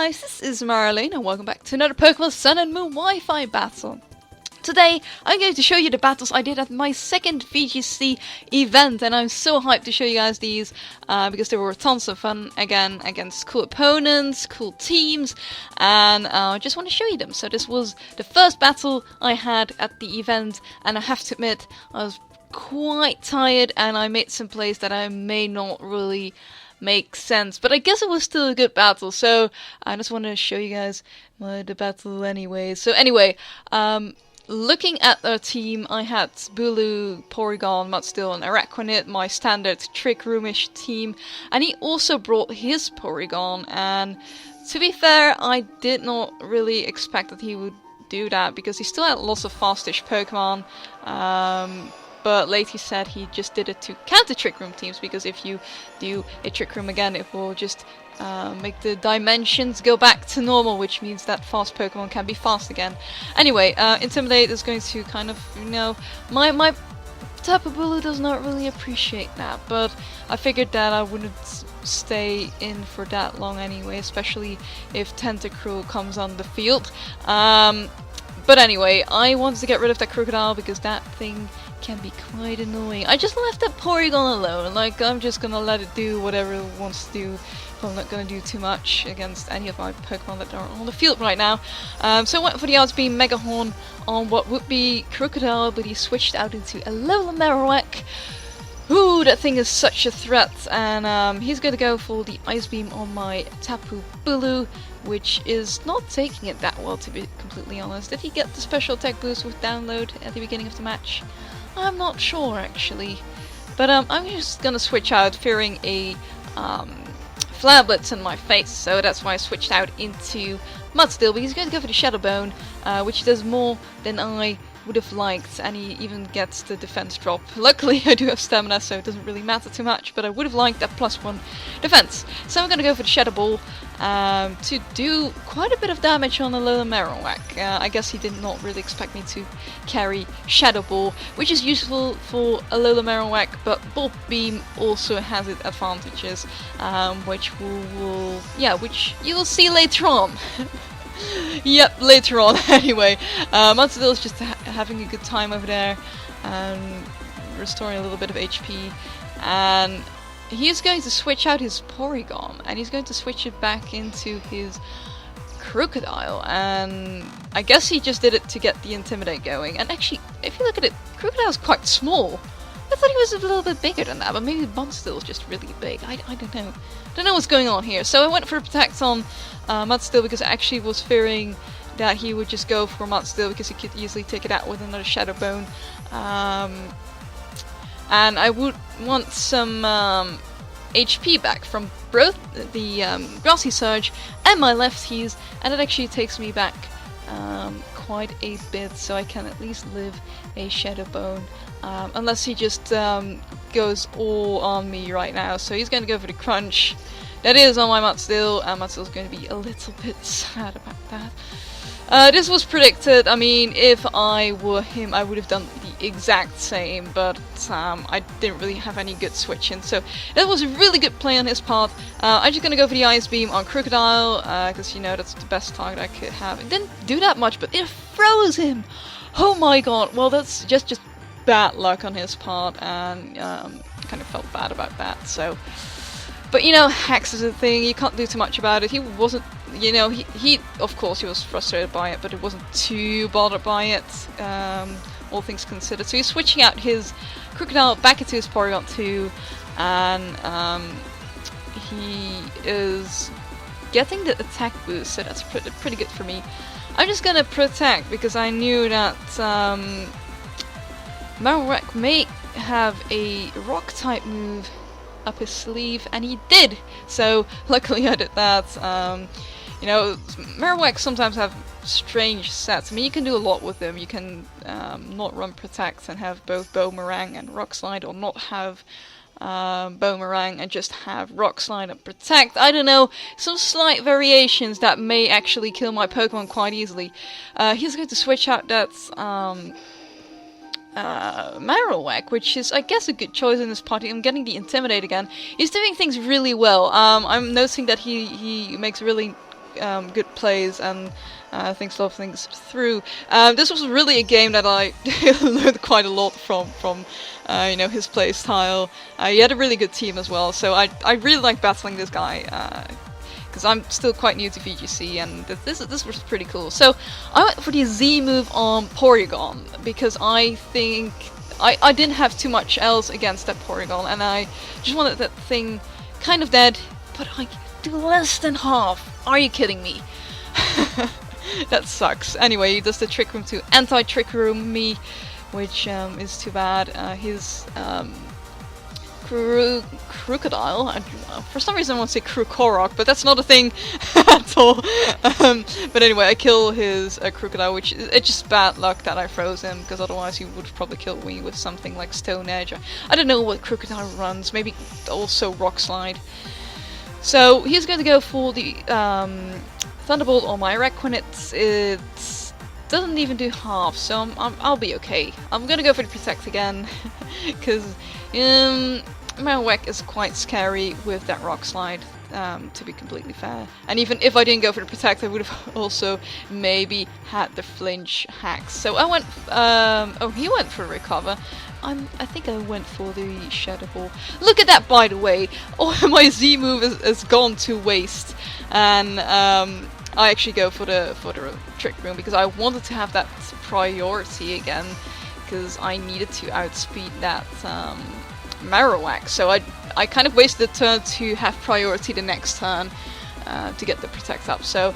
guys, this is Marlene and welcome back to another Pokemon Sun and Moon Wi-Fi battle. Today, I'm going to show you the battles I did at my second VGC event, and I'm so hyped to show you guys these because they were tons of fun, again, against cool opponents, cool teams, and I just want to show you them. So this was the first battle I had at the event, and I have to admit, I was quite tired and I made some plays that I may not really make sense, but I guess it was still a good battle, so I just want to show you guys the battle anyway. So anyway, looking at our team, I had Bulu, Porygon, Mudstill, and Araquanid, my standard Trick Roomish team, and he also brought his Porygon, and to be fair, I did not really expect that he would do that, because he still had lots of fastish Pokemon, but late he said he just did it to counter Trick Room teams, because if you do a Trick Room again, it will just make the dimensions go back to normal, which means that fast Pokemon can be fast again. Anyway, Intimidate is going to kind of, you know, my Tapu Bulu does not really appreciate that, but I figured that I wouldn't stay in for that long anyway, especially if Tentacruel comes on the field. But anyway, I wanted to get rid of that Crocodile because that thing can be quite annoying. I just left that Porygon alone, like I'm just gonna let it do whatever it wants to do. I'm not gonna do too much against any of my Pokemon that are on the field right now. So I went for the Odds Beam Mega Horn on what would be Crocodile, but he switched out into a Little Marowak. Ooh, that thing is such a threat, and he's gonna go for the Ice Beam on my Tapu Bulu, which is not taking it that well, to be completely honest. Did he get the special attack boost with download at the beginning of the match? I'm not sure, actually. But I'm just gonna switch out, fearing a Flare Blitz in my face, so that's why I switched out into Mudstill, but he's going to go for the Shadow Bone, which does more than I would have liked, and he even gets the defense drop. Luckily I do have stamina, so it doesn't really matter too much, but I would have liked that +1 defense. So I'm gonna go for the Shadow Ball to do quite a bit of damage on a Little Marowak. I guess he did not really expect me to carry Shadow Ball, which is useful for a Little Marowak, but Bulk Beam also has its advantages, which which you will see later on. Yep, later on. Anyway, Mudstill is just having a good time over there and restoring a little bit of HP, and he's going to switch out his Porygon and he's going to switch it back into his Crocodile, and I guess he just did it to get the Intimidate going. And actually, if you look at it, Crocodile's quite small. I thought he was a little bit bigger than that, but maybe Mudstill is just really big. I don't know. Don't know what's going on here. So I went for a Protect on Mudstill because I actually was fearing that he would just go for Mudstill because he could easily take it out with another Shadow Bone. And I would want some HP back from both the Grassy Surge and my lefties, and it actually takes me back quite a bit, so I can at least live a Shadow Bone. Unless he just goes all on me right now. So he's going to go for the Crunch. That is on my Mudstill, and Mudstill's going to be a little bit sad about that. This was predicted. I mean, if I were him, I would have done the exact same, but I didn't really have any good switching, so that was a really good play on his part. I'm just going to go for the Ice Beam on Crocodile, because, you know, that's the best target I could have. It didn't do that much, but it froze him! Oh my god, well, that's just bad luck on his part, and kind of felt bad about that, so. But, you know, hacks is a thing, you can't do too much about it. He wasn't, you know, he of course he was frustrated by it, but it wasn't too bothered by it, all things considered. So he's switching out his Crocodile back into his Porygon 2, and he is getting the attack boost, so that's pretty good for me. I'm just gonna Protect because I knew that Marowak may have a Rock-type move up his sleeve, and he did! So, luckily I did that. You know, Marowak sometimes have strange sets. I mean, you can do a lot with them. You can not run Protect and have both Boomerang and Rock Slide, or not have Boomerang and just have Rock Slide and Protect. I don't know, some slight variations that may actually kill my Pokemon quite easily. He's going to switch out that Marowak, which is, I guess, a good choice in this party. I'm getting the Intimidate again. He's doing things really well. I'm noticing that he makes really good plays and thinks a lot of things through. This was really a game that I learned quite a lot from you know, his play style. He had a really good team as well, so I really like battling this guy. Because I'm still quite new to VGC, and this was pretty cool. So I went for the Z move on Porygon because I think I didn't have too much else against that Porygon, and I just wanted that thing kind of dead, but I do less than half. Are you kidding me? That sucks. Anyway, he does the Trick Room to anti-Trick Room me, which is too bad. His Crocodile. For some reason I want to say Krokorok, but that's not a thing at all. But anyway, I kill his Crocodile, which it's just bad luck that I froze him, because otherwise he would probably kill me with something like Stone Edge. I don't know what Crocodile runs, maybe also Rock Slide. So he's going to go for the Thunderbolt on my wreck when it doesn't even do half, so I'll be okay. I'm gonna go for the Protect again, because Marowak is quite scary with that Rock Slide, to be completely fair. And even if I didn't go for the Protect, I would have also maybe had the Flinch hacks. So I went, oh, he went for Recover. I think I went for the Shadow Ball. Look at that, by the way! Oh, my Z move is gone to waste. And I actually go for the Trick Room because I wanted to have that priority again, because I needed to outspeed that Marowak. So I kind of wasted a turn to have priority the next turn to get the Protect up. So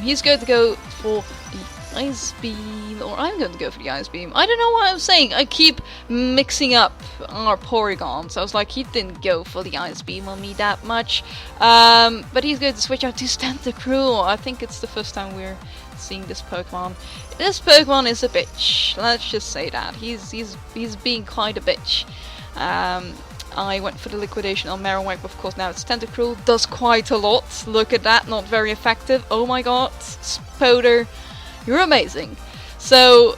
he's going to go for the Ice Beam, or I'm going to go for the Ice Beam. I don't know what I'm saying. I keep mixing up our Porygon. So I was like, he didn't go for the Ice Beam on me that much. But he's going to switch out to Tentacruel. I think it's the first time we're seeing this Pokemon. This Pokemon is a bitch. Let's just say that. He's being quite a bitch. I went for the Liquidation on Marowak, of course now it's Tentacruel. Does quite a lot. Look at that, not very effective. Oh my god, Spoder, you're amazing. So,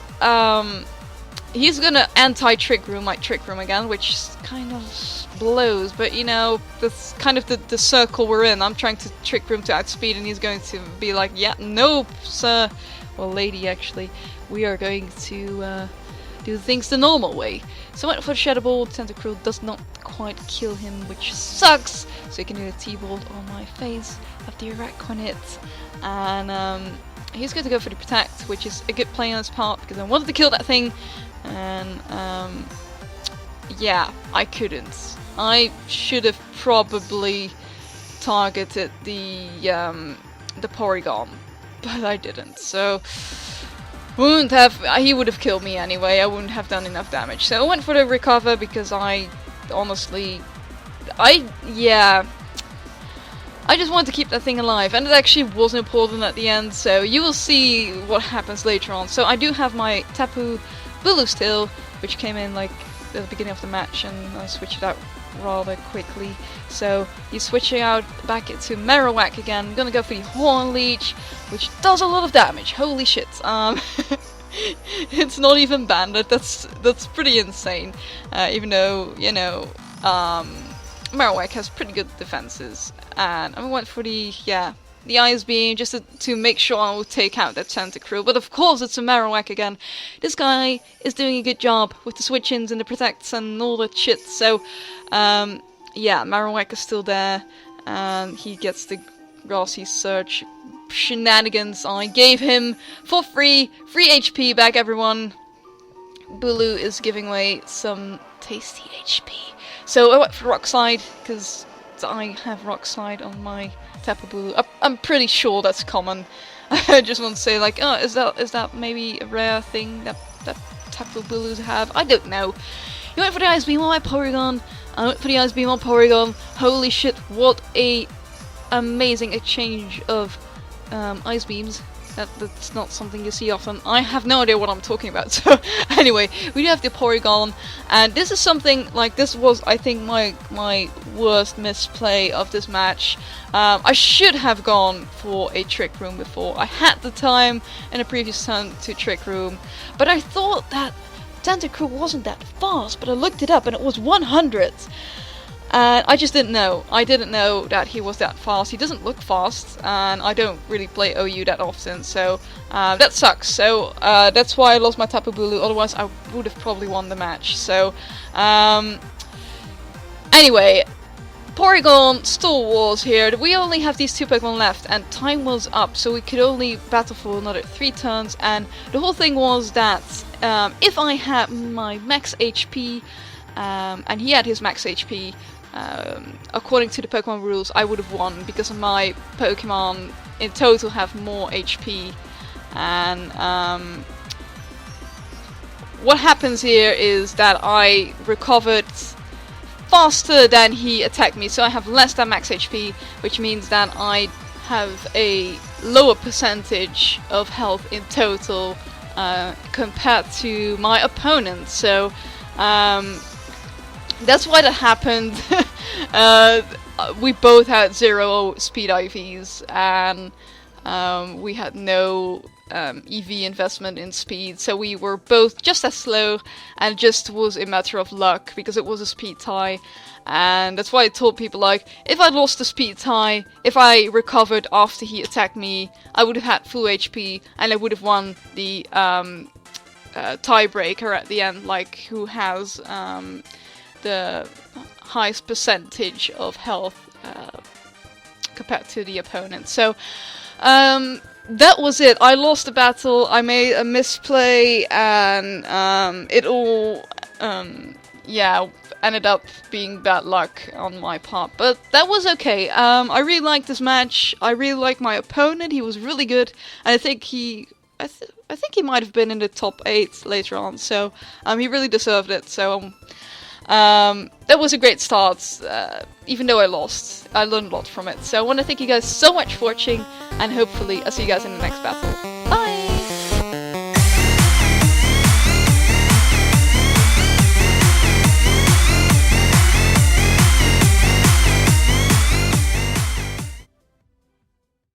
he's gonna anti-Trick Room my Trick Room again, which kind of blows, but you know, that's kind of the circle we're in. I'm trying to Trick Room to outspeed, and he's going to be like, yeah, nope, sir. Well, lady, actually. We are going to do things the normal way. So I went for the Shadow Ball. Tentacruel does not quite kill him, which sucks. So you can do a T-Bolt on my face, have the Iraq on it, and he's going to go for the Protect, which is a good play on his part because I wanted to kill that thing, and yeah, I couldn't. I should have probably targeted the Porygon, but I didn't. So wouldn't have. He would have killed me anyway. I wouldn't have done enough damage. So I went for the Recover because I honestly, yeah. I just wanted to keep that thing alive, and it actually was important at the end, so you will see what happens later on. So I do have my Tapu Bulu still, which came in like at the beginning of the match, and I switched it out rather quickly. So he's switching out back to Marowak again. I'm gonna go for the Horn Leech, which does a lot of damage. Holy shit. It's not even banded. That's pretty insane. Even though, you know, Marowak has pretty good defenses. And I went for the Ice Beam just to make sure I will take out that Tentacruel. But of course it's a Marowak again. This guy is doing a good job with the switch-ins and the protects and all that shit. So yeah, Marowak is still there, and he gets the Grassy Surge shenanigans I gave him for free. Free HP back, everyone. Bulu is giving away some tasty HP. So I went for Rock Slide because I have Rock Slide on my Tapu Bulu. I'm pretty sure that's common. I just want to say, like, oh, is that maybe a rare thing that Tapu Bulus have? I don't know. You went for the Ice Beam on my Porygon. I went for the Ice Beam on Porygon. Holy shit! What a amazing exchange of Ice Beams. That's not something you see often. I have no idea what I'm talking about. So anyway, we do have the Porygon, and this is something like, this was, I think, my worst misplay of this match. I should have gone for a Trick Room before. I had the time in a previous turn to Trick Room, but I thought that Tentacruel wasn't that fast, but I looked it up and it was 100. And I just didn't know. I didn't know that he was that fast. He doesn't look fast, and I don't really play OU that often, so that sucks. So that's why I lost my Tapu Bulu, otherwise I would have probably won the match. So anyway, Porygon still was here. We only have these 2 Pokemon left, and time was up, so we could only battle for another 3 turns, and the whole thing was that if I had my max HP, and he had his max HP, according to the Pokemon rules, I would have won because my Pokemon in total have more HP. And what happens here is that I recovered faster than he attacked me, so I have less than max HP, which means that I have a lower percentage of health in total compared to my opponent. So that's why that happened. We both had 0 speed IVs, and we had no EV investment in speed, so we were both just as slow, and it just was a matter of luck because it was a speed tie. And that's why I told people, like, if I lost the speed tie, if I recovered after he attacked me, I would have had full HP and I would have won the tiebreaker at the end, like who has the highest percentage of health compared to the opponent. So that was it. I lost the battle, I made a misplay, and it all ended up being bad luck on my part, but that was okay. I really liked this match. I really liked my opponent. He was really good, and I think he might have been in the top 8 later on, so he really deserved it. So that was a great start. Even though I lost, I learned a lot from it. So I want to thank you guys so much for watching, and hopefully I'll see you guys in the next battle. Bye!